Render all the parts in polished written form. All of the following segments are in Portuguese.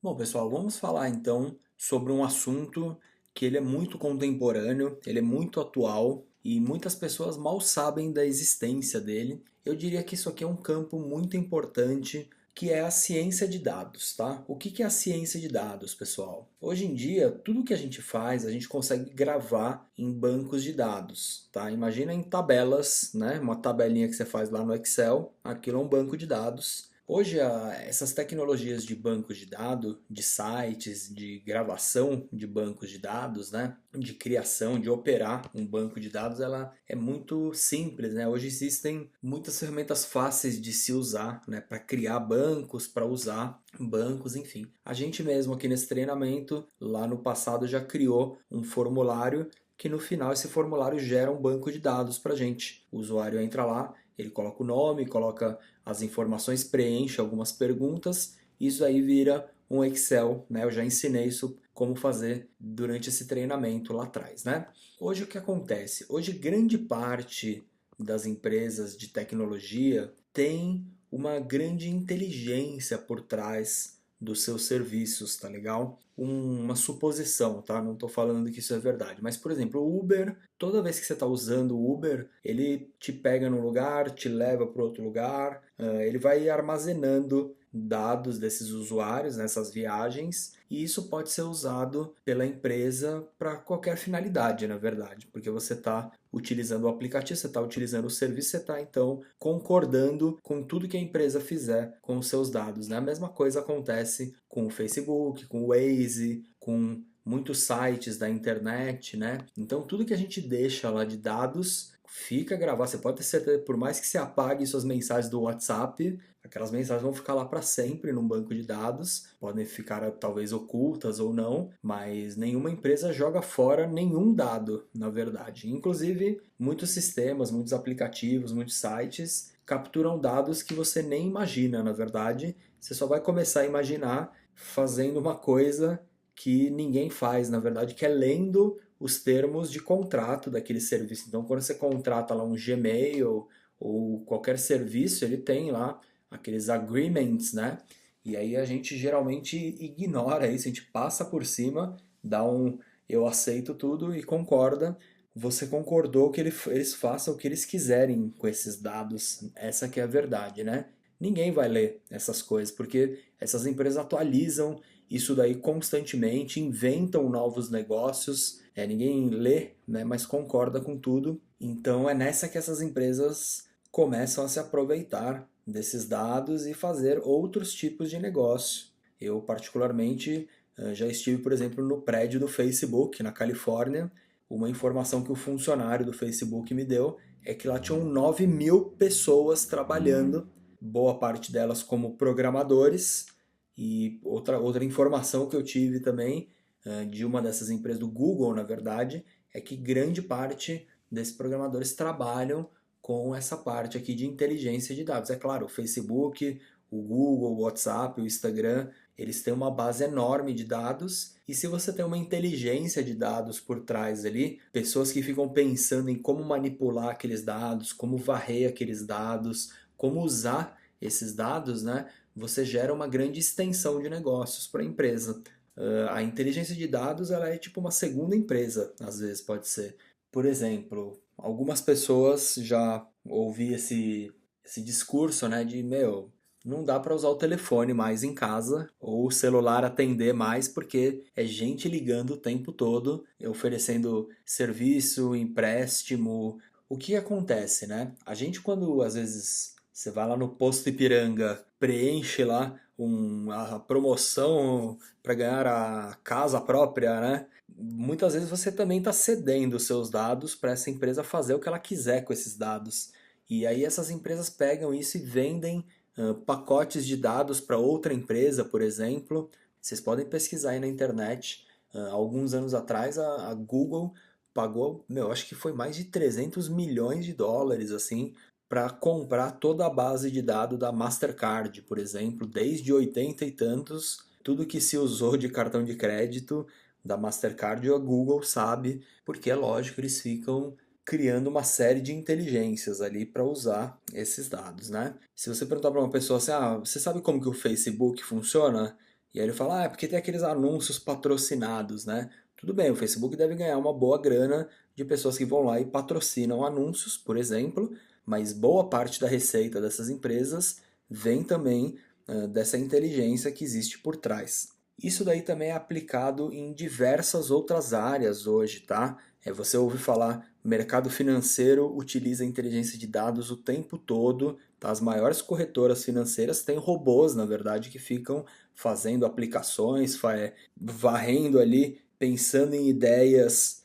Bom, pessoal, vamos falar então sobre um assunto que ele é muito contemporâneo, ele é muito atual e muitas pessoas mal sabem da existência dele. Eu diria que isso aqui é um campo muito importante, que é a ciência de dados, tá? O que é a ciência de dados, pessoal? Hoje em dia, tudo que a gente faz, a gente consegue gravar em bancos de dados, tá? Imagina em tabelas, né? Uma tabelinha que você faz lá no Excel, aquilo é um banco de dados. Hoje, essas tecnologias de bancos de dados, de sites, de gravação de bancos de dados, né, de criação, de operar um banco de dados, ela é muito simples, né? Hoje existem muitas ferramentas fáceis de se usar, né, para criar bancos, para usar bancos, enfim. A gente mesmo aqui nesse treinamento, lá no passado, já criou um formulário que no final esse formulário gera um banco de dados para a gente. O usuário entra lá, ele coloca o nome, coloca as informações, preenche algumas perguntas, e isso aí vira um Excel, né? Eu já ensinei isso como fazer durante esse treinamento lá atrás, né? Hoje o que acontece? Hoje grande parte das empresas de tecnologia tem uma grande inteligência por trás dos seus serviços, tá legal? Uma suposição, tá? Não estou falando que isso é verdade, mas por exemplo, o Uber, toda vez que você está usando o Uber, ele te pega num lugar, te leva para outro lugar, ele vai armazenando dados desses usuários nessas viagens e isso pode ser usado pela empresa para qualquer finalidade, na verdade, porque você está utilizando o aplicativo, você está utilizando o serviço, você está então concordando com tudo que a empresa fizer com os seus dados, né? A mesma coisa acontece com o Facebook, com o Waze, com muitos sites da internet, né? Então tudo que a gente deixa lá de dados fica gravado. Você pode ter certeza, por mais que você apague suas mensagens do WhatsApp, aquelas mensagens vão ficar lá para sempre num banco de dados, podem ficar talvez ocultas ou não, mas nenhuma empresa joga fora nenhum dado, na verdade. Inclusive, muitos sistemas, muitos aplicativos, muitos sites capturam dados que você nem imagina, na verdade. Você só vai começar a imaginar fazendo uma coisa que ninguém faz, na verdade, que é lendo os termos de contrato daquele serviço. Então, quando você contrata lá um Gmail ou qualquer serviço, ele tem lá aqueles agreements, né? E aí a gente geralmente ignora isso, a gente passa por cima, dá um eu aceito tudo e concorda. Você concordou que eles façam o que eles quiserem com esses dados. Essa que é a verdade, né? Ninguém vai ler essas coisas, porque essas empresas atualizam isso daí constantemente, inventam novos negócios, ninguém lê, né, mas concorda com tudo. Então é nessa que essas empresas começam a se aproveitar desses dados e fazer outros tipos de negócio. Eu, particularmente, já estive, por exemplo, no prédio do Facebook, na Califórnia. Uma informação que o funcionário do Facebook me deu é que lá tinham 9.000 pessoas trabalhando, boa parte delas como programadores. E outra informação que eu tive também de uma dessas empresas, do Google, na verdade, é que grande parte desses programadores trabalham com essa parte aqui de inteligência de dados. É claro, o Facebook, o Google, o WhatsApp, o Instagram, eles têm uma base enorme de dados. E se você tem uma inteligência de dados por trás ali, pessoas que ficam pensando em como manipular aqueles dados, como varrer aqueles dados, como usar esses dados, né? Você gera uma grande extensão de negócios para a empresa. A inteligência de dados ela é tipo uma segunda empresa, às vezes pode ser. Por exemplo, algumas pessoas já ouvi esse discurso, né, de meu, não dá para usar o telefone mais em casa ou o celular atender mais porque é gente ligando o tempo todo, oferecendo serviço, empréstimo. O que acontece, né? A gente quando às vezes você vai lá no posto Ipiranga, preenche lá a promoção para ganhar a casa própria, né? Muitas vezes você também está cedendo os seus dados para essa empresa fazer o que ela quiser com esses dados. E aí essas empresas pegam isso e vendem pacotes de dados para outra empresa, por exemplo. Vocês podem pesquisar aí na internet. Alguns anos atrás a Google pagou, meu, acho que foi mais de 300 milhões de dólares assim para comprar toda a base de dados da Mastercard, por exemplo, desde 80 e tantos, tudo que se usou de cartão de crédito da Mastercard, a Google sabe, porque é lógico, eles ficam criando uma série de inteligências ali para usar esses dados, né? Se você perguntar para uma pessoa assim, ah, você sabe como que o Facebook funciona? E aí ele fala, ah, é porque tem aqueles anúncios patrocinados, né? Tudo bem, o Facebook deve ganhar uma boa grana de pessoas que vão lá e patrocinam anúncios, por exemplo, mas boa parte da receita dessas empresas vem também dessa inteligência que existe por trás. Isso daí também é aplicado em diversas outras áreas hoje, tá? Você ouve falar, mercado financeiro utiliza inteligência de dados o tempo todo, tá? As maiores corretoras financeiras têm robôs, na verdade, que ficam fazendo aplicações, varrendo ali, pensando em ideias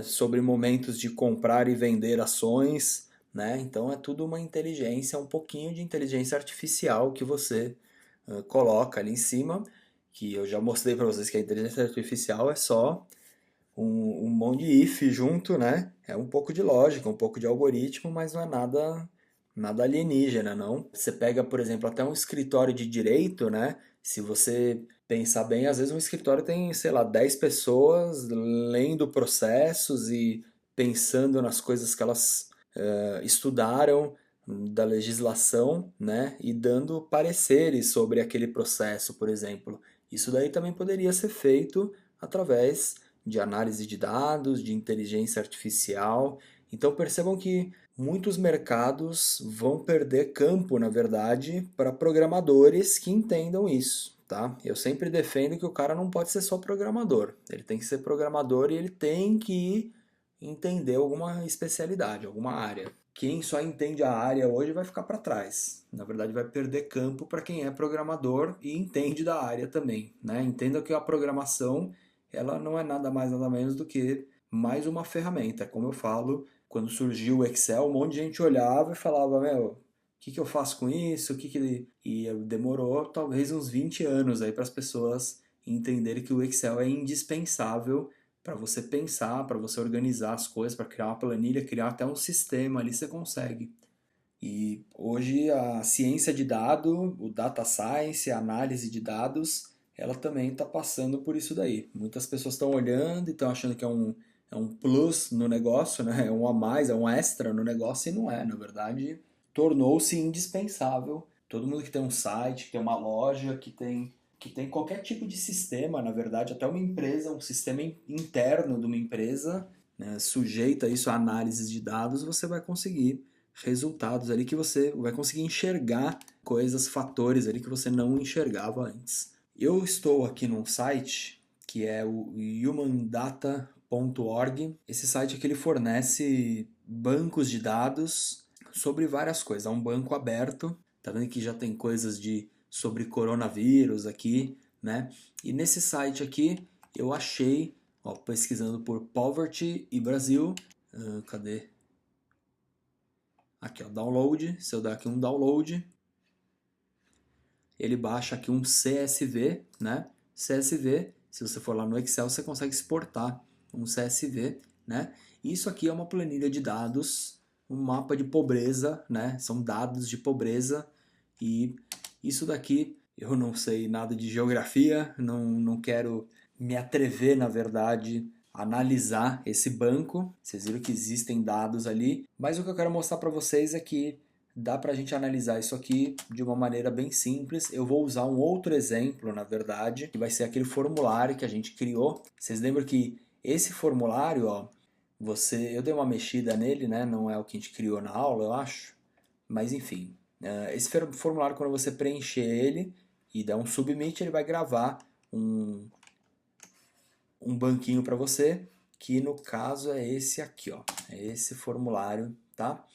sobre momentos de comprar e vender ações, né? Então é tudo uma inteligência, um pouquinho de inteligência artificial que você coloca ali em cima, que eu já mostrei para vocês que a inteligência artificial é só um monte de if junto, né? É um pouco de lógica, um pouco de algoritmo, mas não é nada alienígena, não. Você pega, por exemplo, até um escritório de direito, né? Se você pensar bem, às vezes um escritório tem, sei lá, 10 pessoas lendo processos e pensando nas coisas que elas estudaram da legislação, né? E dando pareceres sobre aquele processo, por exemplo. Isso daí também poderia ser feito através de análise de dados, de inteligência artificial. Então percebam que muitos mercados vão perder campo, na verdade, para programadores que entendam isso, tá? Eu sempre defendo que o cara não pode ser só programador. Ele tem que ser programador e ele tem que entender alguma especialidade, alguma área. Quem só entende a área hoje vai ficar para trás. Na verdade, vai perder campo para quem é programador e entende da área também, né? Entenda que a programação ela não é nada mais nada menos do que mais uma ferramenta. Como eu falo, quando surgiu o Excel, um monte de gente olhava e falava, meu, o que eu faço com isso? O que que ele... E demorou talvez uns 20 anos aí para as pessoas entenderem que o Excel é indispensável para você pensar, para você organizar as coisas, para criar uma planilha, criar até um sistema ali você consegue. E hoje a ciência de dado, o data science, a análise de dados, ela também está passando por isso daí. Muitas pessoas estão olhando e estão achando que é um plus no negócio, né? É um a mais, é um extra no negócio e não é. Na verdade, tornou-se indispensável. Todo mundo que tem um site, que tem uma loja, que tem qualquer tipo de sistema, na verdade, até uma empresa, um sistema interno de uma empresa, né, sujeita isso a análises de dados, você vai conseguir resultados ali que você vai conseguir enxergar coisas, fatores ali que você não enxergava antes. Eu estou aqui num site que é o humandata.org. Esse site aqui ele fornece bancos de dados sobre várias coisas. É um banco aberto. Tá vendo que já tem coisas de sobre coronavírus aqui, né? E nesse site aqui eu achei, ó, pesquisando por Poverty e Brasil, cadê? Aqui, ó, download. Se eu dar aqui um download, ele baixa aqui um CSV, né? CSV, se você for lá no Excel, você consegue exportar um CSV, né? Isso aqui é uma planilha de dados, um mapa de pobreza, né? São dados de pobreza e isso daqui eu não sei nada de geografia, não quero me atrever, na verdade, a analisar esse banco. Vocês viram que existem dados ali, mas o que eu quero mostrar para vocês é que dá para a gente analisar isso aqui de uma maneira bem simples. Eu vou usar um outro exemplo, na verdade, que vai ser aquele formulário que a gente criou. Vocês lembram que esse formulário, ó, eu dei uma mexida nele, né? Não é o que a gente criou na aula, eu acho. Mas enfim, esse formulário, quando você preencher ele e der um submit, ele vai gravar um banquinho para você, que no caso é esse aqui, ó. É esse formulário, tá?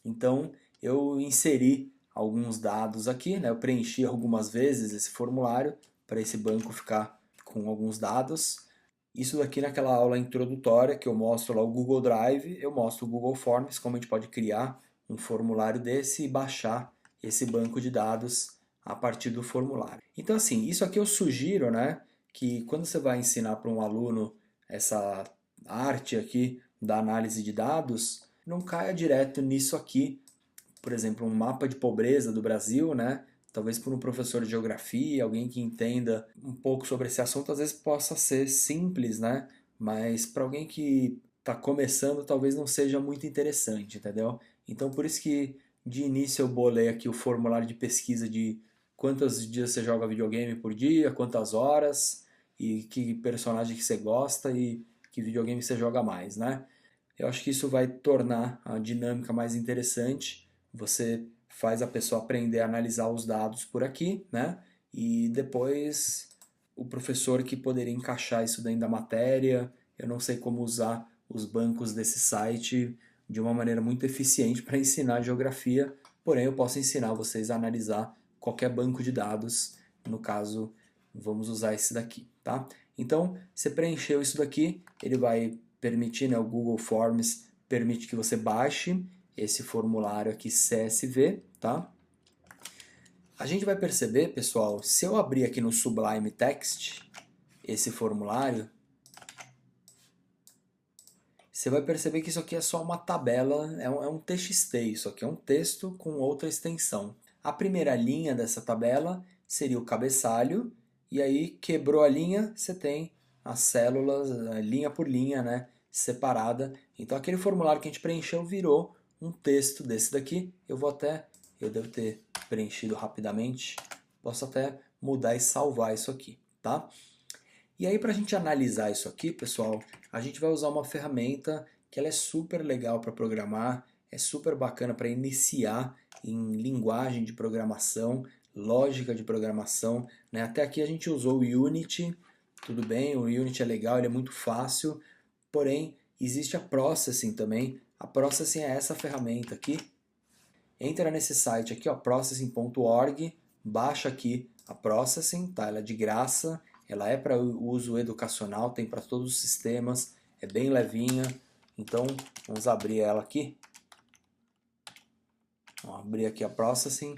Então, eu inseri alguns dados aqui, né? Eu preenchi algumas vezes esse formulário para esse banco ficar com alguns dados. Isso daqui naquela aula introdutória que eu mostro lá o Google Drive, eu mostro o Google Forms, como a gente pode criar um formulário desse e baixar esse banco de dados a partir do formulário. Então assim, isso aqui eu sugiro, né, que quando você vai ensinar para um aluno essa arte aqui da análise de dados, não caia direto nisso aqui, por exemplo, um mapa de pobreza do Brasil, né? Talvez por um professor de geografia, alguém que entenda um pouco sobre esse assunto, às vezes possa ser simples, né? Mas para alguém que está começando, talvez não seja muito interessante, entendeu? Então, por isso que de início eu bolei aqui o formulário de pesquisa de quantos dias você joga videogame por dia, quantas horas, e que personagem que você gosta e que videogame você joga mais, né? Eu acho que isso vai tornar a dinâmica mais interessante. Você faz a pessoa aprender a analisar os dados por aqui, né? E depois o professor que poderia encaixar isso dentro da matéria. Eu não sei como usar os bancos desse site de uma maneira muito eficiente para ensinar geografia, porém eu posso ensinar vocês a analisar qualquer banco de dados. No caso, vamos usar esse daqui, tá? Então, você preencheu isso daqui, ele vai permitir, né, o Google Forms permite que você baixe esse formulário aqui CSV, tá? A gente vai perceber, pessoal, se eu abrir aqui no Sublime Text esse formulário, você vai perceber que isso aqui é só uma tabela, é um TXT, isso aqui é um texto com outra extensão. A primeira linha dessa tabela seria o cabeçalho, e aí quebrou a linha, você tem as células, linha por linha, né, separada. Então aquele formulário que a gente preencheu virou um texto desse daqui. Eu devo ter preenchido rapidamente, posso até mudar e salvar isso aqui, tá? E aí, para a gente analisar isso aqui, pessoal, a gente vai usar uma ferramenta que ela é super legal para programar, é super bacana para iniciar em linguagem de programação, lógica de programação, né? Até aqui a gente usou o Unity, tudo bem, o Unity é legal, ele é muito fácil, porém existe a Processing também. A Processing é essa ferramenta aqui. Entra nesse site aqui, ó, processing.org, baixa aqui a Processing, tá? Ela é de graça. Ela é para uso educacional, tem para todos os sistemas, é bem levinha. Então, vamos abrir ela aqui. Vamos abrir aqui a Processing.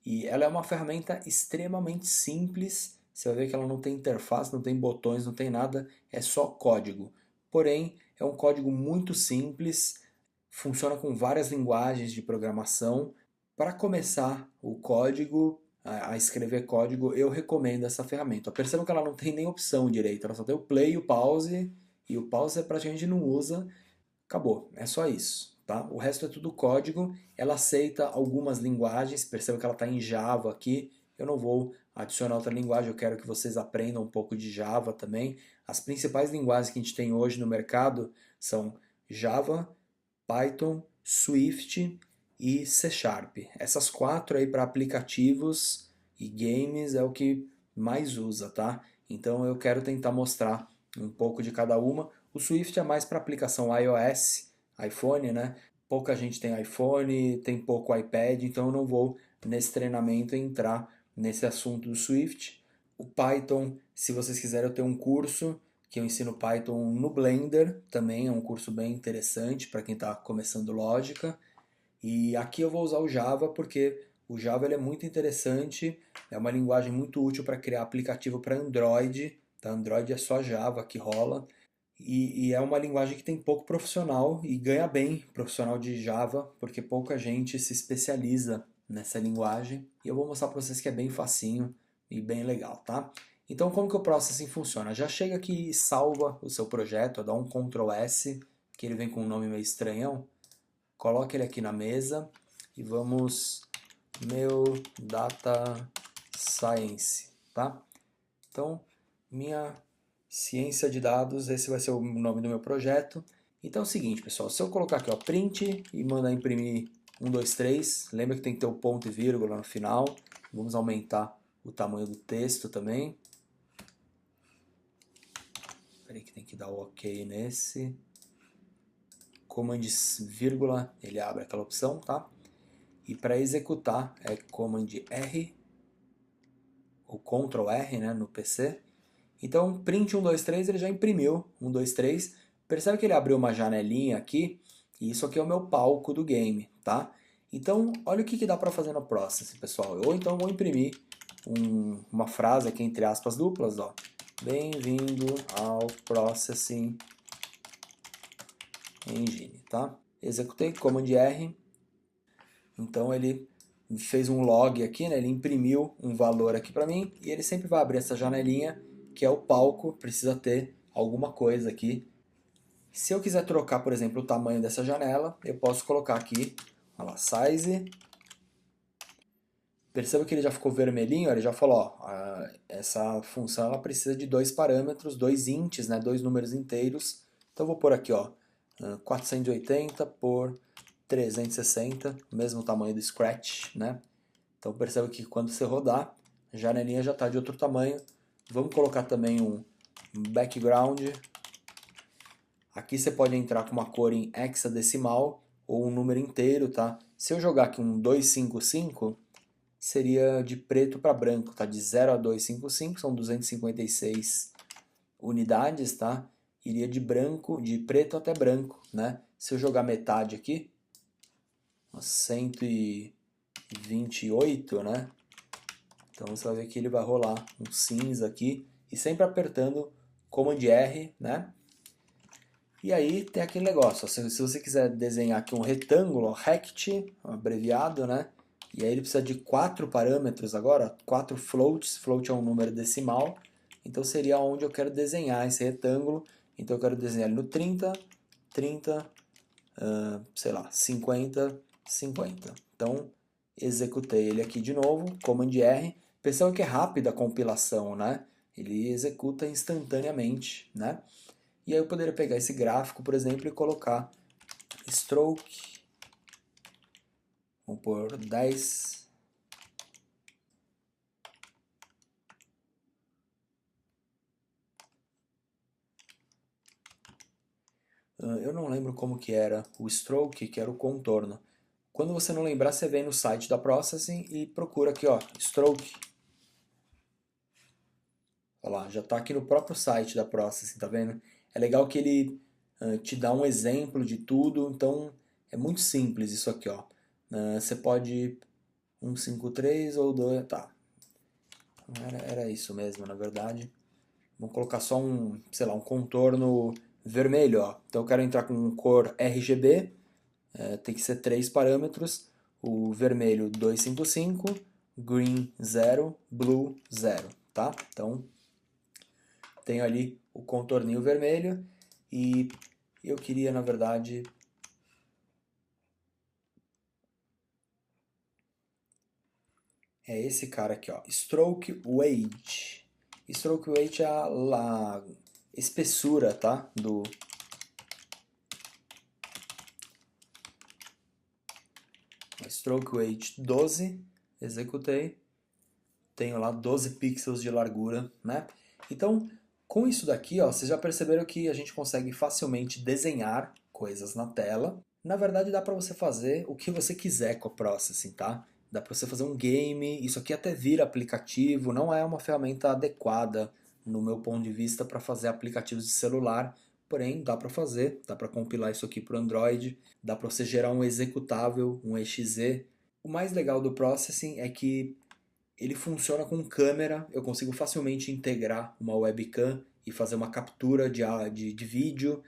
E ela é uma ferramenta extremamente simples. Você vai ver que ela não tem interface, não tem botões, não tem nada, é só código. Porém, é um código muito simples, funciona com várias linguagens de programação. Para começar o código, a escrever código, eu recomendo essa ferramenta. Percebam que ela não tem nem opção direito, ela só tem o play e o pause, e o pause você praticamente não usa. Acabou, é só isso, tá? O resto é tudo código. Ela aceita algumas linguagens, perceba que ela está em Java aqui. Eu não vou adicionar outra linguagem, eu quero que vocês aprendam um pouco de Java também. As principais linguagens que a gente tem hoje no mercado são Java, Python, Swift e C Sharp. Essas quatro aí para aplicativos e games é o que mais usa, tá? Então eu quero tentar mostrar um pouco de cada uma. O Swift é mais para aplicação iOS, iPhone, né? Pouca gente tem iPhone, tem pouco iPad, então eu não vou nesse treinamento entrar nesse assunto do Swift. O Python, se vocês quiserem, eu tenho um curso que eu ensino Python no Blender, também é um curso bem interessante para quem está começando lógica. E aqui eu vou usar o Java porque o Java ele é muito interessante, é uma linguagem muito útil para criar aplicativo para Android. Tá? Android é só Java que rola. E é uma linguagem que tem pouco profissional e ganha bem profissional de Java, porque pouca gente se especializa nessa linguagem. E eu vou mostrar para vocês que é bem facinho e bem legal, tá? Então, como que o Processing funciona? Já chega aqui e salva o seu projeto, dá um Ctrl S, que ele vem com um nome meio estranhão. Coloca ele aqui na mesa e vamos meu Data Science, tá? Então, minha ciência de dados, esse vai ser o nome do meu projeto. Então é o seguinte, pessoal, se eu colocar aqui, ó, print e mandar imprimir 1, 2, 3, lembra que tem que ter o ponto e vírgula no final. Vamos aumentar o tamanho do texto também. Peraí que tem que dar o OK nesse. Command vírgula, ele abre aquela opção, tá? E para executar é Command R, ou Ctrl R, né, no PC. Então, print 1, 2, 3, ele já imprimiu 1, 2, 3. Percebe que ele abriu uma janelinha aqui, e isso aqui é o meu palco do game, tá? Então, olha o que dá para fazer no Process, pessoal. Ou então vou imprimir uma frase aqui entre aspas duplas, ó. Bem-vindo ao Processing Engine, tá? Executei, Command R. Então ele fez um log aqui, né? Ele imprimiu um valor aqui para mim e ele sempre vai abrir essa janelinha que é o palco, precisa ter alguma coisa aqui. Se eu quiser trocar, por exemplo, o tamanho dessa janela, eu posso colocar aqui, olha lá, size Perceba que ele já ficou vermelhinho, ele já falou, ó, essa função ela precisa de dois parâmetros, dois ints, né, dois números inteiros. Então eu vou pôr aqui, ó, 480 por 360, mesmo tamanho do Scratch, né? Então perceba que quando você rodar, a janelinha já está de outro tamanho. Vamos colocar também um background. Aqui você pode entrar com uma cor em hexadecimal ou um número inteiro, tá? Se eu jogar aqui um 255, seria de preto para branco, tá? De 0 a 255, são 256 unidades, tá? Iria de branco, de preto até branco, né? Se eu jogar metade aqui, 128, né? Então você vai ver que ele vai rolar um cinza aqui e sempre apertando Command R, né? E aí tem aquele negócio, se você quiser desenhar aqui um retângulo, rect, abreviado, né? E aí ele precisa de 4 parâmetros agora, 4 floats, float é um número decimal, então seria onde eu quero desenhar esse retângulo, então eu quero desenhar ele no 30, 30, sei lá, 50, 50. Então executei ele aqui de novo, Command R, perceba que é rápida a compilação, né? Ele executa instantaneamente, né? E aí eu poderia pegar esse gráfico, por exemplo, e colocar stroke, vamos pôr 10. Eu não lembro como que era o stroke, que era o contorno. Quando você não lembrar, você vem no site da Processing e procura aqui, ó, stroke. Olha lá, já está aqui no próprio site da Processing, tá vendo? É legal que ele te dá um exemplo de tudo, então é muito simples isso aqui, ó. Você pode 153 ou 2, tá. Era isso mesmo, na verdade. Vamos colocar só um, sei lá, um contorno vermelho, ó. Então eu quero entrar com cor RGB, tem que ser 3 parâmetros. O vermelho 255, green 0, blue 0, tá? Então tenho ali o contorninho vermelho e eu queria, na verdade, é esse cara aqui, ó, stroke weight. Stroke weight é a espessura, tá? Do stroke weight 12, executei, tenho lá 12 pixels de largura, né? Então, com isso daqui, ó, vocês já perceberam que a gente consegue facilmente desenhar coisas na tela. Na verdade, dá para você fazer o que você quiser com a Processing, tá? Dá para você fazer um game, isso aqui até vira aplicativo, não é uma ferramenta adequada no meu ponto de vista para fazer aplicativos de celular, porém dá para fazer, dá para compilar isso aqui para o Android, dá para você gerar um executável, um exe. O mais legal do Processing é que ele funciona com câmera, eu consigo facilmente integrar uma webcam e fazer uma captura de vídeo.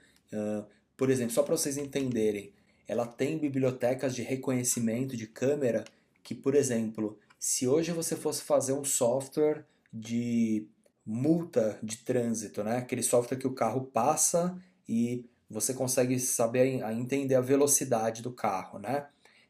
Por exemplo, só para vocês entenderem, ela tem bibliotecas de reconhecimento de câmera que, por exemplo, se hoje você fosse fazer um software de multa de trânsito, né? Aquele software que o carro passa e você consegue saber entender a velocidade do carro, né?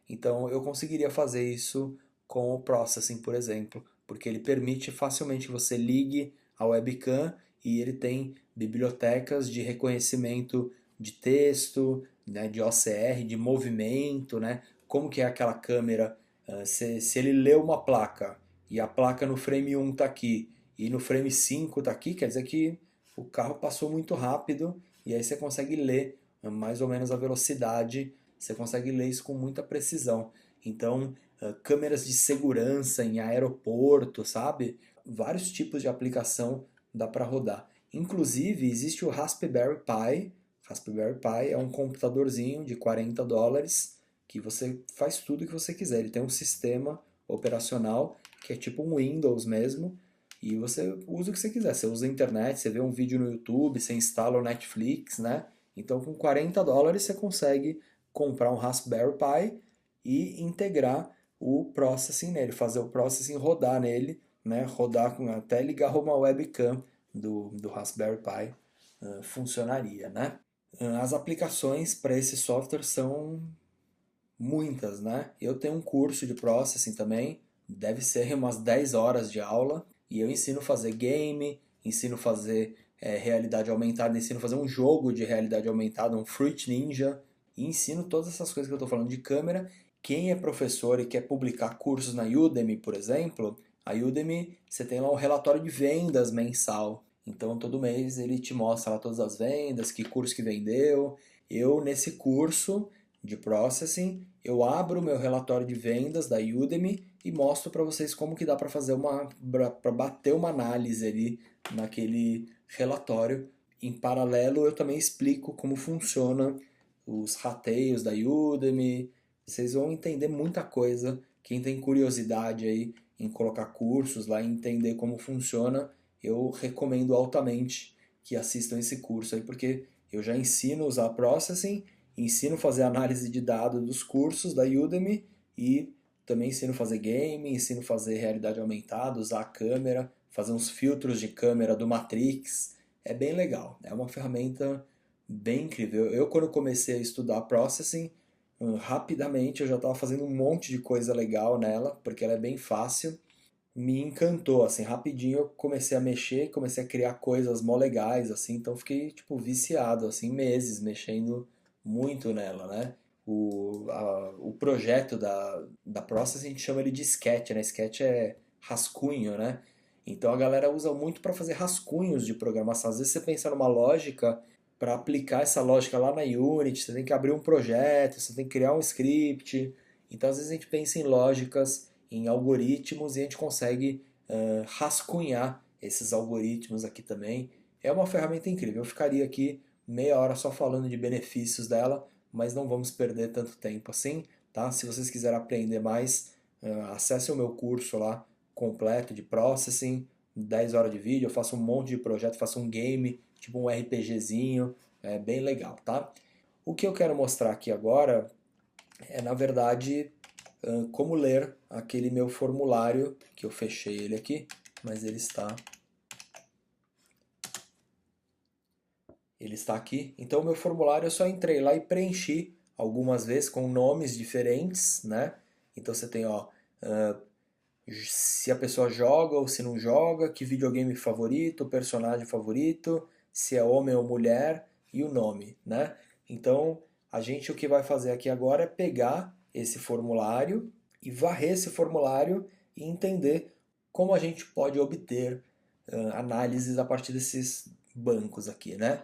Então eu conseguiria fazer isso com o Processing, por exemplo, porque ele permite facilmente que você ligue a webcam e ele tem bibliotecas de reconhecimento de texto, né, de OCR, de movimento, né, como que é aquela câmera, se ele lê uma placa e a placa no frame 1 está aqui e no frame 5 está aqui, quer dizer que o carro passou muito rápido e aí você consegue ler mais ou menos a velocidade, você consegue ler isso com muita precisão. Então, câmeras de segurança em aeroporto, sabe? Vários tipos de aplicação dá para rodar. Inclusive, existe o Raspberry Pi. Raspberry Pi é um computadorzinho de $40 que você faz tudo o que você quiser. Ele tem um sistema operacional que é tipo um Windows mesmo, e você usa o que você quiser. Você usa a internet, você vê um vídeo no YouTube, você instala o Netflix, né? Então, com $40 você consegue comprar um Raspberry Pi e integrar o processing nele, fazer o processing rodar nele, né? Rodar até ligar uma webcam do Raspberry Pi funcionaria, né? As aplicações para esse software são muitas, né? Eu tenho um curso de processing também, deve ser umas 10 horas de aula, e eu ensino a fazer game, ensino a fazer realidade aumentada, ensino a fazer um jogo de realidade aumentada, um Fruit Ninja, e ensino todas essas coisas que eu estou falando de câmera. Quem é professor e quer publicar cursos na Udemy, por exemplo, a Udemy, você tem lá um relatório de vendas mensal. Então, todo mês ele te mostra lá todas as vendas, que curso que vendeu. Eu, nesse curso de Processing, eu abro o meu relatório de vendas da Udemy e mostro para vocês como que dá para fazer para bater uma análise ali naquele relatório. Em paralelo, eu também explico como funciona os rateios da Udemy. Vocês vão entender muita coisa. Quem tem curiosidade aí em colocar cursos lá e entender como funciona, eu recomendo altamente que assistam esse curso aí, porque eu já ensino a usar Processing, ensino a fazer análise de dados dos cursos da Udemy e também ensino a fazer game, ensino a fazer realidade aumentada, usar a câmera, fazer uns filtros de câmera do Matrix. É bem legal, é uma ferramenta bem incrível. Eu quando comecei a estudar Processing, rapidamente eu já estava fazendo um monte de coisa legal nela, porque ela é bem fácil. Me encantou, assim, rapidinho eu comecei a mexer, comecei a criar coisas mó legais, assim, então fiquei, tipo, viciado, assim, meses mexendo muito nela, né? O projeto da Process a gente chama ele de sketch, né? Sketch é rascunho, né? Então a galera usa muito para fazer rascunhos de programação. Às vezes você pensa numa lógica, para aplicar essa lógica lá na Unity, você tem que abrir um projeto, você tem que criar um script. Então às vezes a gente pensa em lógicas, em algoritmos, e a gente consegue rascunhar esses algoritmos aqui também. É uma ferramenta incrível. Eu ficaria aqui meia hora só falando de benefícios dela, mas não vamos perder tanto tempo assim, tá? Se vocês quiserem aprender mais, acesse o meu curso lá completo de Processing, 10 horas de vídeo, eu faço um monte de projeto, faço um game, tipo um RPGzinho, é bem legal, tá? O que eu quero mostrar aqui agora é, na verdade, como ler aquele meu formulário, que eu fechei ele aqui, mas ele está aqui. Então, o meu formulário eu só entrei lá e preenchi algumas vezes com nomes diferentes, né? Então você tem, ó, se a pessoa joga ou se não joga, que videogame favorito, personagem favorito, se é homem ou mulher e o nome, né? Então, a gente o que vai fazer aqui agora é pegar esse formulário e varrer esse formulário e entender como a gente pode obter análises a partir desses bancos aqui, né?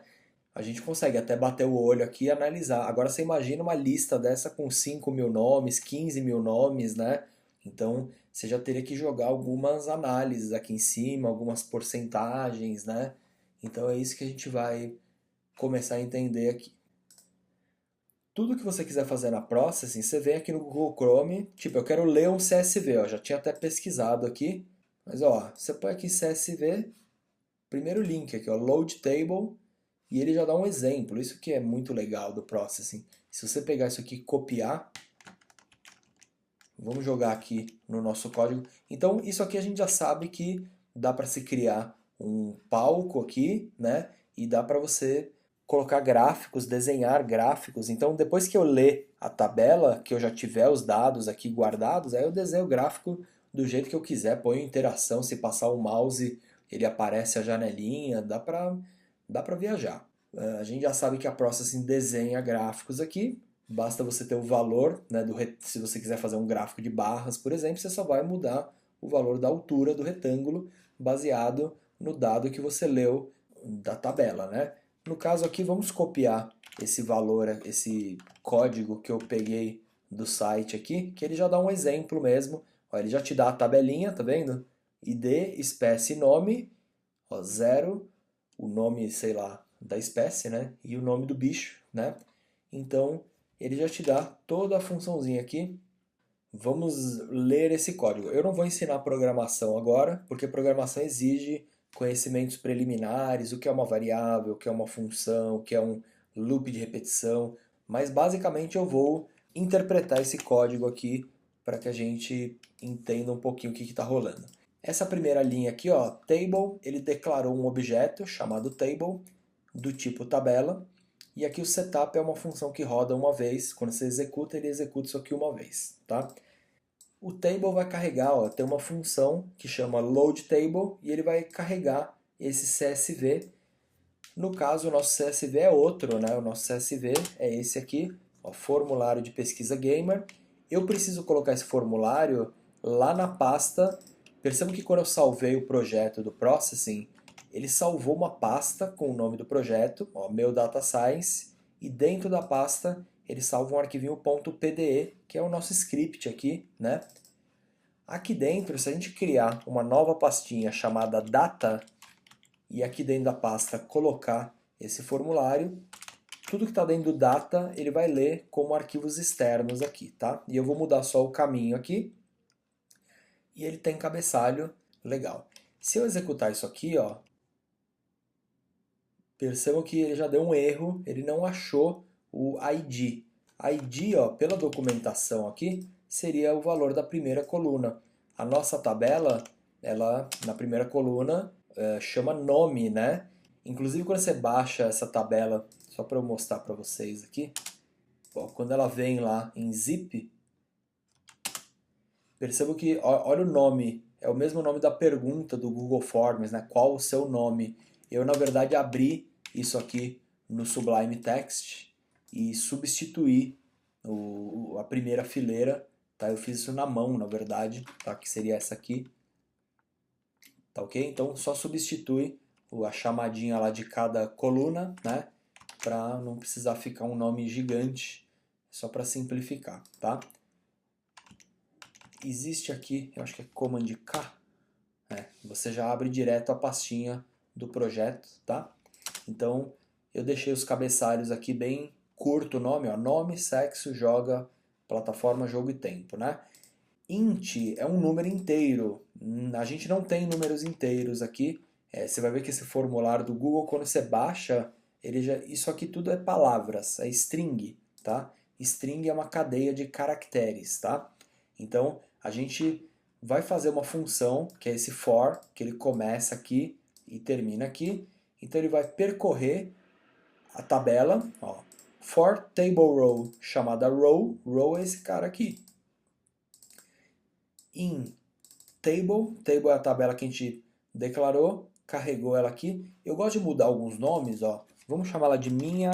A gente consegue até bater o olho aqui e analisar. Agora você imagina uma lista dessa com 5.000 nomes, 15.000 nomes, né? Então você já teria que jogar algumas análises aqui em cima, algumas porcentagens, né? Então é isso que a gente vai começar a entender aqui. Tudo que você quiser fazer na Processing, você vem aqui no Google Chrome, tipo, eu quero ler um CSV, ó, já tinha até pesquisado aqui, mas ó, você põe aqui CSV, primeiro link aqui, ó, Load Table, e ele já dá um exemplo. Isso que é muito legal do Processing. Se você pegar isso aqui e copiar, vamos jogar aqui no nosso código. Então, isso aqui a gente já sabe que dá para se criar um palco aqui, né? E dá para você colocar gráficos, desenhar gráficos. Então, depois que eu ler a tabela, que eu já tiver os dados aqui guardados, aí eu desenho o gráfico do jeito que eu quiser, ponho interação, se passar o mouse, ele aparece a janelinha, dá para viajar. A gente já sabe que a Processing desenha gráficos aqui, basta você ter o valor, né, se você quiser fazer um gráfico de barras, por exemplo, você só vai mudar o valor da altura do retângulo baseado no dado que você leu da tabela, né? No caso aqui, vamos copiar esse valor, esse código que eu peguei do site aqui, que ele já dá um exemplo mesmo. Ó, ele já te dá a tabelinha, tá vendo? ID, espécie, nome, ó, 0, o nome, sei lá, da espécie, né? E o nome do bicho, né? Então, ele já te dá toda a funçãozinha aqui. Vamos ler esse código. Eu não vou ensinar programação agora, porque programação exige conhecimentos preliminares, o que é uma variável, o que é uma função, o que é um loop de repetição, mas basicamente eu vou interpretar esse código aqui para que a gente entenda um pouquinho o que está rolando. Essa primeira linha aqui, ó, table, ele declarou um objeto chamado table do tipo tabela, e aqui o setup é uma função que roda uma vez. Quando você executa, ele executa isso aqui uma vez, tá? O table vai carregar, ó, tem uma função que chama load table e ele vai carregar esse CSV. No caso, o nosso CSV é outro, né? O nosso CSV é esse aqui, ó, formulário de pesquisa gamer. Eu preciso colocar esse formulário lá na pasta. Perceba que quando eu salvei o projeto do Processing, ele salvou uma pasta com o nome do projeto, ó, meu Data Science, e dentro da pasta ele salva um arquivinho .pde, que é o nosso script aqui, né? Aqui dentro, se a gente criar uma nova pastinha chamada Data, e aqui dentro da pasta colocar esse formulário, tudo que está dentro do Data ele vai ler como arquivos externos aqui, tá? E eu vou mudar só o caminho aqui, e ele tem cabeçalho legal. Se eu executar isso aqui, ó, percebam que ele já deu um erro, ele não achou o ID. ID, ó, pela documentação aqui, seria o valor da primeira coluna. A nossa tabela, ela na primeira coluna chama nome, né? Inclusive quando você baixa essa tabela, só para eu mostrar para vocês aqui, ó, quando ela vem lá em zip, percebo que, olha o nome, é o mesmo nome da pergunta do Google Forms, né? Qual o seu nome? Eu, na verdade, abri isso aqui no Sublime Text e substituí a primeira fileira, tá? Eu fiz isso na mão, na verdade, tá? Que seria essa aqui, tá ok? Então, só substitui a chamadinha lá de cada coluna, né? Para não precisar ficar um nome gigante, só para simplificar, tá? Existe aqui, eu acho que é Command K, você já abre direto a pastinha do projeto, tá? Então, eu deixei os cabeçalhos aqui bem curto o nome, ó, nome, sexo, joga, plataforma, jogo e tempo, né? Int é um número inteiro, a gente não tem números inteiros aqui, você vai ver que esse formulário do Google, quando você baixa, isso aqui tudo é palavras, é string, tá? String é uma cadeia de caracteres, tá? Então, a gente vai fazer uma função, que é esse for, que ele começa aqui e termina aqui. Então, ele vai percorrer a tabela, ó, for table row, chamada row é esse cara aqui. In table é a tabela que a gente declarou, carregou ela aqui. Eu gosto de mudar alguns nomes, ó. Vamos chamá-la de minha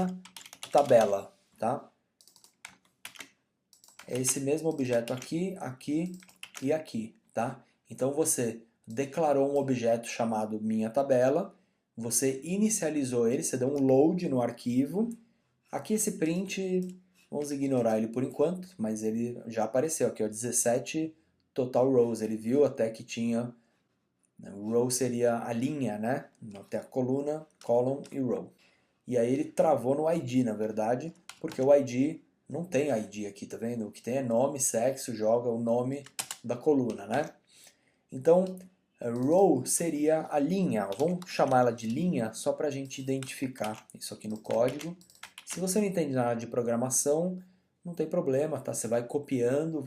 tabela, tá? É esse mesmo objeto aqui, aqui e aqui, tá? Então você declarou um objeto chamado minha tabela, você inicializou ele, você deu um load no arquivo. Aqui esse print, vamos ignorar ele por enquanto, mas ele já apareceu aqui, ó, 17 total rows. Ele viu até que tinha, row seria a linha, né? Até a coluna, column e row. E aí ele travou no ID, na verdade, porque o ID não tem ID aqui, tá vendo? O que tem é nome, sexo, joga o nome da coluna, né? Então, row seria a linha. Vamos chamar ela de linha só para a gente identificar isso aqui no código. Se você não entende nada de programação, não tem problema, tá? Você vai copiando,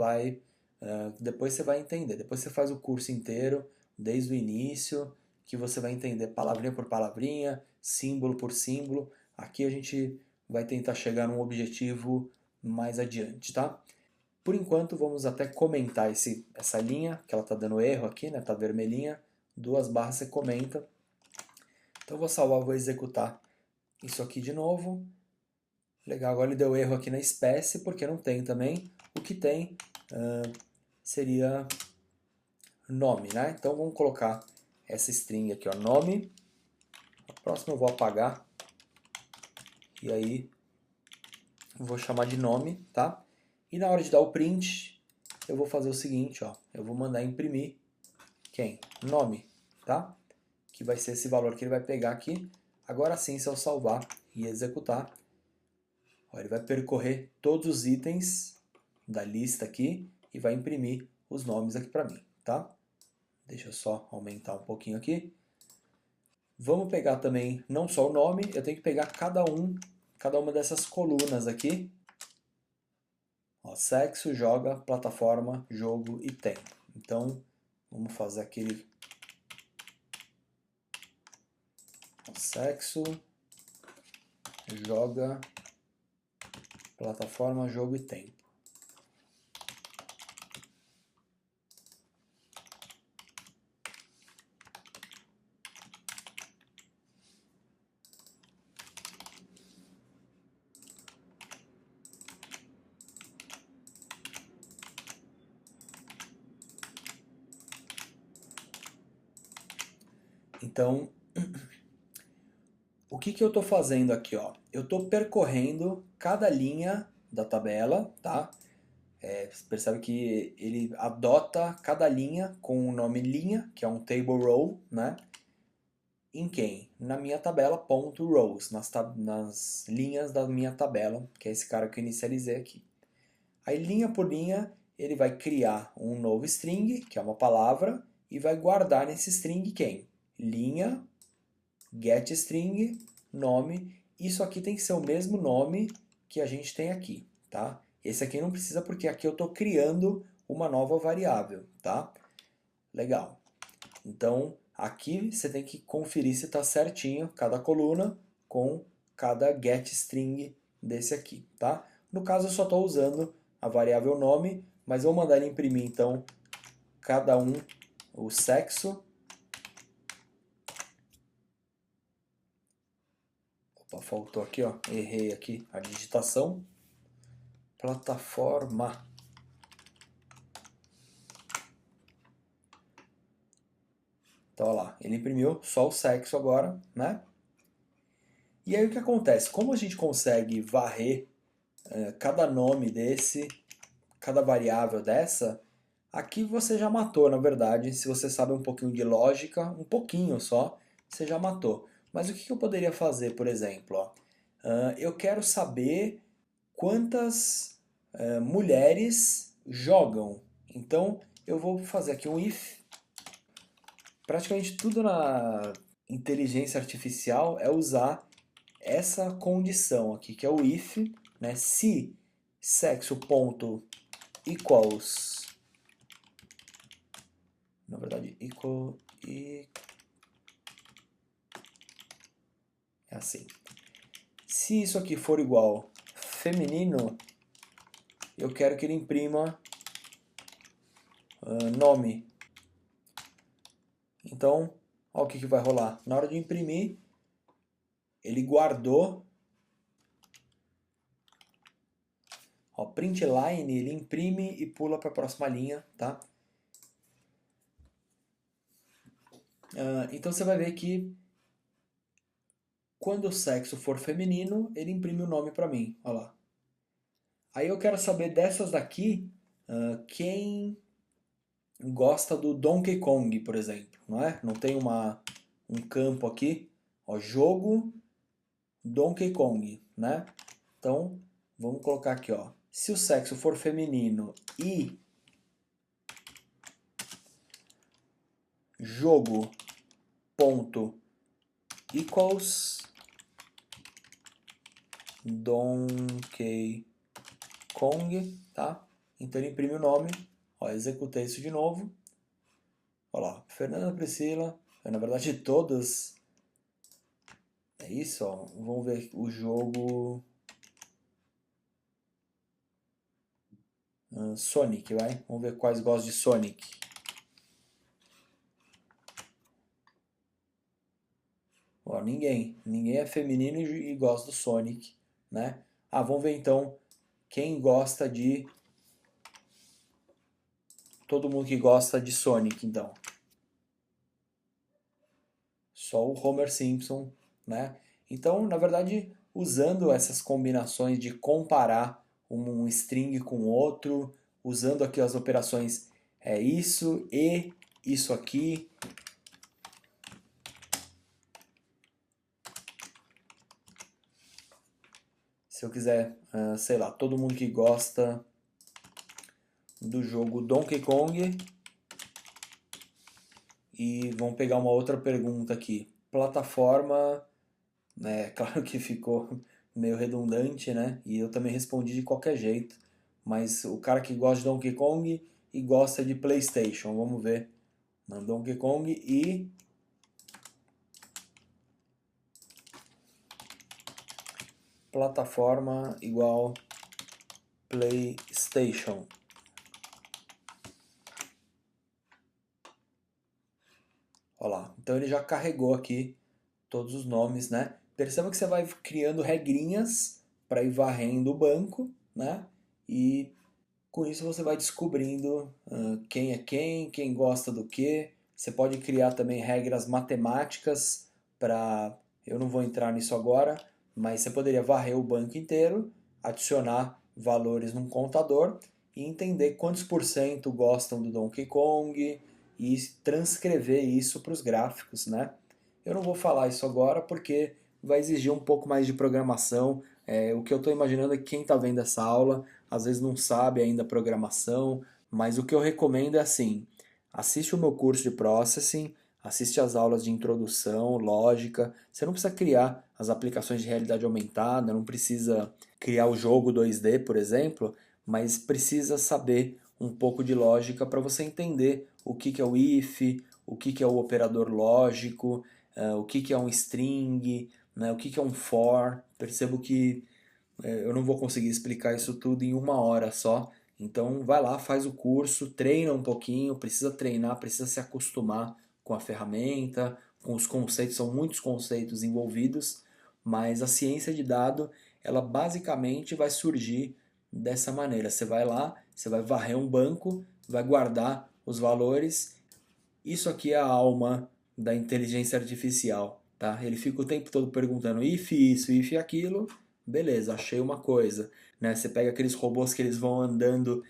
depois você vai entender. Depois você faz o curso inteiro, desde o início, que você vai entender palavrinha por palavrinha, símbolo por símbolo. Aqui a gente vai tentar chegar num objetivo mais adiante, tá? Por enquanto, vamos até comentar essa linha, que ela está dando erro aqui, né? Tá vermelhinha, 2 barras você comenta. Então eu vou salvar, vou executar isso aqui de novo. Legal, agora ele deu erro aqui na espécie, porque não tem também. O que tem seria nome, né? Então vamos colocar essa string aqui, ó, nome. A próxima eu vou apagar. E aí vou chamar de nome, tá? E na hora de dar o print, eu vou fazer o seguinte, ó. Eu vou mandar imprimir quem? Nome, tá? Que vai ser esse valor que ele vai pegar aqui. Agora sim, se eu salvar e executar, ó, ele vai percorrer todos os itens da lista aqui e vai imprimir os nomes aqui para mim, tá? Deixa eu só aumentar um pouquinho aqui. Vamos pegar também, não só o nome, eu tenho que pegar cada uma dessas colunas aqui. Ó, sexo, joga, plataforma, jogo e tempo. Então, vamos fazer aquele sexo, joga, plataforma, jogo e tempo. Então, o que que eu estou fazendo aqui, ó? Eu estou percorrendo cada linha da tabela, tá? Você percebe que ele adota cada linha com o nome linha, que é um table row, né? Em quem? Na minha tabela ponto .rows, nas linhas da minha tabela, que é esse cara que eu inicializei aqui. Aí, linha por linha, ele vai criar um novo string, que é uma palavra, e vai guardar nesse string quem? Linha, getString, nome. Isso aqui tem que ser o mesmo nome que a gente tem aqui, tá? Esse aqui não precisa porque aqui eu estou criando uma nova variável, tá? Legal. Então, aqui você tem que conferir se está certinho cada coluna com cada getString desse aqui, tá? No caso, eu só estou usando a variável nome, mas vou mandar ele imprimir, então, cada um, o sexo. Opa, faltou aqui, ó, errei aqui a digitação. Plataforma. Então, olha lá, ele imprimiu só o sexo agora, né? E aí o que acontece? Como a gente consegue varrer cada nome desse, cada variável dessa, aqui você já matou, na verdade. Se você sabe um pouquinho de lógica, um pouquinho só, você já matou. Mas o que eu poderia fazer, por exemplo? Ó? Eu quero saber quantas mulheres jogam. Então eu vou fazer aqui um if. Praticamente tudo na inteligência artificial é usar essa condição aqui, que é o if, né? Se sexo ponto equals, na verdade, equal e é assim. Se isso aqui for igual feminino, eu quero que ele imprima nome. Então, olha o que vai rolar. Na hora de imprimir, ele guardou. Ó, print line, ele imprime e pula para a próxima linha, tá? Então você vai ver que quando o sexo for feminino, ele imprime o nome para mim. Olha lá. Aí eu quero saber dessas daqui, quem gosta do Donkey Kong, por exemplo, não é? Não tem um campo aqui, ó, jogo Donkey Kong, né? Então, vamos colocar aqui, ó. Se o sexo for feminino e jogo ponto equals Donkey Kong, tá? Então ele imprime o nome, ó, executei isso de novo. Olha lá, Fernanda Priscila, na verdade todas, é isso, ó. Vamos ver o jogo Sonic, vai? Vamos ver quais gostam de Sonic. Ó, ninguém é feminino e gosta do Sonic, né? Vamos ver então quem gosta de... Todo mundo que gosta de Sonic, então. Só o Homer Simpson, né? Então, na verdade, usando essas combinações de comparar um string com outro, usando aqui as operações isso e isso aqui. Se eu quiser, sei lá, todo mundo que gosta do jogo Donkey Kong. E vamos pegar uma outra pergunta aqui. Plataforma, né? Claro que ficou meio redundante, né? E eu também respondi de qualquer jeito. Mas o cara que gosta de Donkey Kong e gosta de PlayStation, vamos ver. No Donkey Kong e plataforma igual PlayStation. Olha lá. Então ele já carregou aqui todos os nomes, né? Perceba que você vai criando regrinhas para ir varrendo o banco, né? E com isso você vai descobrindo quem é quem gosta do quê. Você pode criar também regras matemáticas para, eu não vou entrar nisso agora, mas você poderia varrer o banco inteiro, adicionar valores num contador e entender quantos por cento gostam do Donkey Kong e transcrever isso para os gráficos, né? Eu não vou falar isso agora porque vai exigir um pouco mais de programação. O que eu estou imaginando é que quem está vendo essa aula às vezes não sabe ainda programação, mas o que eu recomendo é assim: assiste o meu curso de Processing, assiste as aulas de introdução, lógica. Você não precisa criar as aplicações de realidade aumentada, não precisa criar o jogo 2D, por exemplo, mas precisa saber um pouco de lógica para você entender o que que é o if, o que que é o operador lógico, o que que é um string, né, o que que é um for. Percebo que eu não vou conseguir explicar isso tudo em uma hora só. Então vai lá, faz o curso, treina um pouquinho, precisa treinar, precisa se acostumar com a ferramenta, com os conceitos, são muitos conceitos envolvidos, mas a ciência de dado, ela basicamente vai surgir dessa maneira. Você vai lá, você vai varrer um banco, vai guardar os valores. Isso aqui é a alma da inteligência artificial, tá? Ele fica o tempo todo perguntando if isso, if aquilo, beleza, achei uma coisa, né? Você pega aqueles robôs que eles vão andando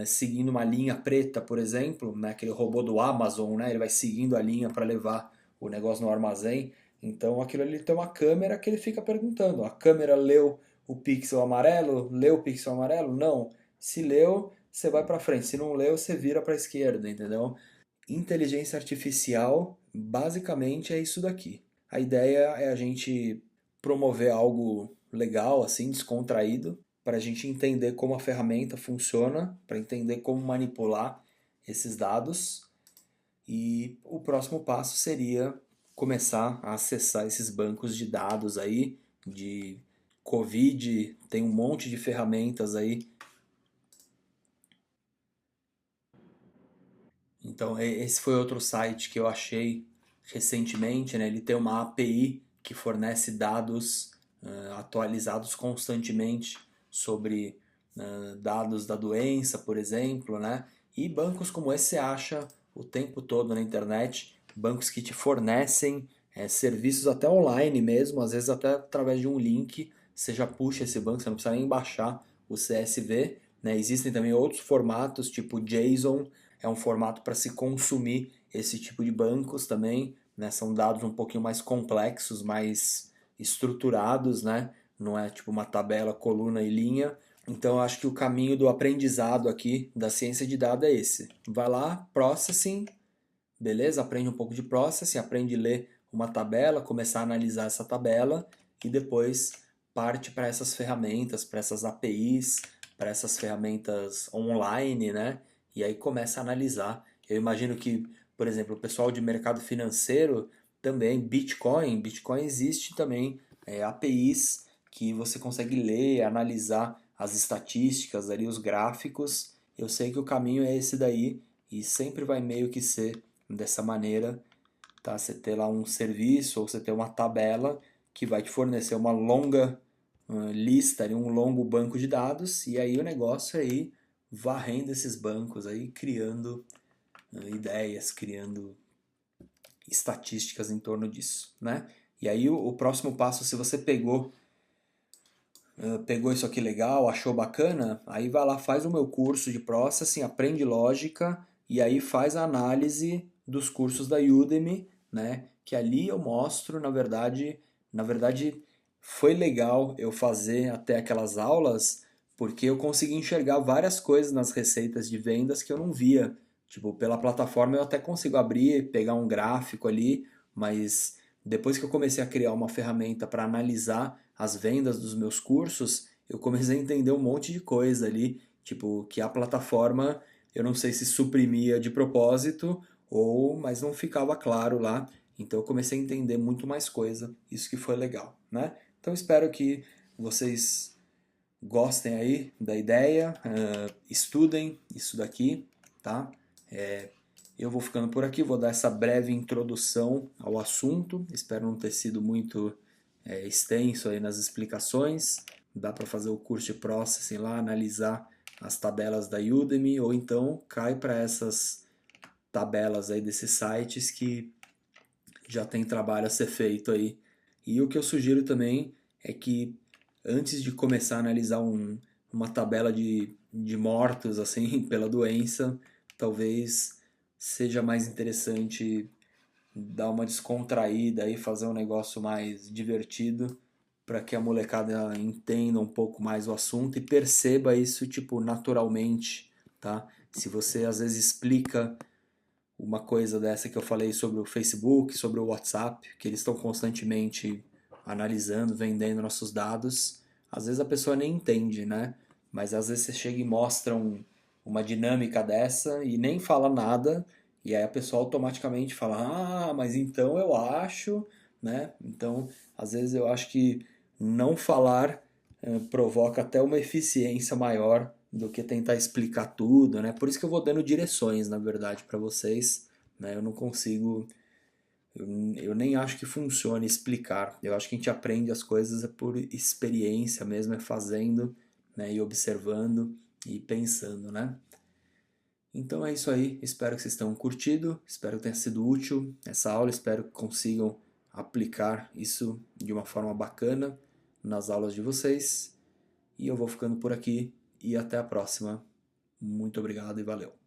seguindo uma linha preta, por exemplo, né? Aquele robô do Amazon, né? Ele vai seguindo a linha para levar o negócio no armazém. Então aquilo ali tem uma câmera que ele fica perguntando. A câmera leu o pixel amarelo? Leu o pixel amarelo? Não. Se leu, você vai para frente. Se não leu, você vira para a esquerda, entendeu? Inteligência artificial, basicamente, é isso daqui. A ideia é a gente promover algo legal, assim, descontraído, para a gente entender como a ferramenta funciona, para entender como manipular esses dados. E o próximo passo seria começar a acessar esses bancos de dados aí, de Covid, tem um monte de ferramentas aí. Então, esse foi outro site que eu achei recentemente, né? Ele tem uma API que fornece dados atualizados constantemente sobre dados da doença, por exemplo, né? E bancos como esse você acha o tempo todo na internet, bancos que te fornecem serviços até online mesmo, às vezes até através de um link, você já puxa esse banco, você não precisa nem baixar o CSV, né? Existem também outros formatos, tipo JSON, é um formato para se consumir esse tipo de bancos também, né? São dados um pouquinho mais complexos, mais estruturados, né? Não é tipo uma tabela, coluna e linha. Então eu acho que o caminho do aprendizado aqui da ciência de dados é esse. Vai lá, processing, beleza? Aprende um pouco de processing, aprende a ler uma tabela, começar a analisar essa tabela e depois parte para essas ferramentas, para essas APIs, para essas ferramentas online, né? E aí começa a analisar. Eu imagino que, por exemplo, o pessoal de mercado financeiro também, Bitcoin existe também APIs que você consegue ler, analisar as estatísticas ali, os gráficos. Eu sei que o caminho é esse daí e sempre vai meio que ser dessa maneira, tá? Você ter lá um serviço ou você ter uma tabela que vai te fornecer uma longa lista, um longo banco de dados e aí o negócio é ir varrendo esses bancos aí, criando ideias, criando estatísticas em torno disso, né? E aí o próximo passo, se você pegou isso aqui legal, achou bacana, aí vai lá, faz o meu curso de Processing, aprende lógica e aí faz a análise dos cursos da Udemy, né? Que ali eu mostro, na verdade foi legal eu fazer até aquelas aulas, porque eu consegui enxergar várias coisas nas receitas de vendas que eu não via. Tipo, pela plataforma eu até consigo abrir, pegar um gráfico ali, mas depois que eu comecei a criar uma ferramenta para analisar as vendas dos meus cursos, eu comecei a entender um monte de coisa ali, tipo, que a plataforma, eu não sei se suprimia de propósito ou, mas não ficava claro lá. Então eu comecei a entender muito mais coisa, isso que foi legal, né? Então espero que vocês gostem aí da ideia, estudem isso daqui, tá? Eu vou ficando por aqui, vou dar essa breve introdução ao assunto. Espero não ter sido muito extenso aí nas explicações. Dá para fazer o curso de Processing lá, analisar as tabelas da Udemy, ou então cai para tabelas aí desses sites que já tem trabalho a ser feito aí. E o que eu sugiro também é que antes de começar a analisar uma tabela de mortos assim pela doença, talvez seja mais interessante dar uma descontraída e fazer um negócio mais divertido para que a molecada entenda um pouco mais o assunto e perceba isso tipo naturalmente, tá? Se você às vezes explica uma coisa dessa que eu falei sobre o Facebook, sobre o WhatsApp, que eles estão constantemente analisando, vendendo nossos dados. Às vezes a pessoa nem entende, né? Mas às vezes você chega e mostra uma dinâmica dessa e nem fala nada, e aí a pessoa automaticamente fala: Ah, mas então eu acho, né? Então, às vezes eu acho que não falar provoca até uma eficiência maior do que tentar explicar tudo, né? Por isso que eu vou dando direções, na verdade, para vocês, né? Eu não consigo, eu nem acho que funcione explicar. Eu acho que a gente aprende as coisas por experiência mesmo, é fazendo, né? E observando e pensando, né? Então é isso aí. Espero que vocês tenham curtido, espero que tenha sido útil essa aula, espero que consigam aplicar isso de uma forma bacana nas aulas de vocês. E eu vou ficando por aqui e até a próxima. Muito obrigado e valeu.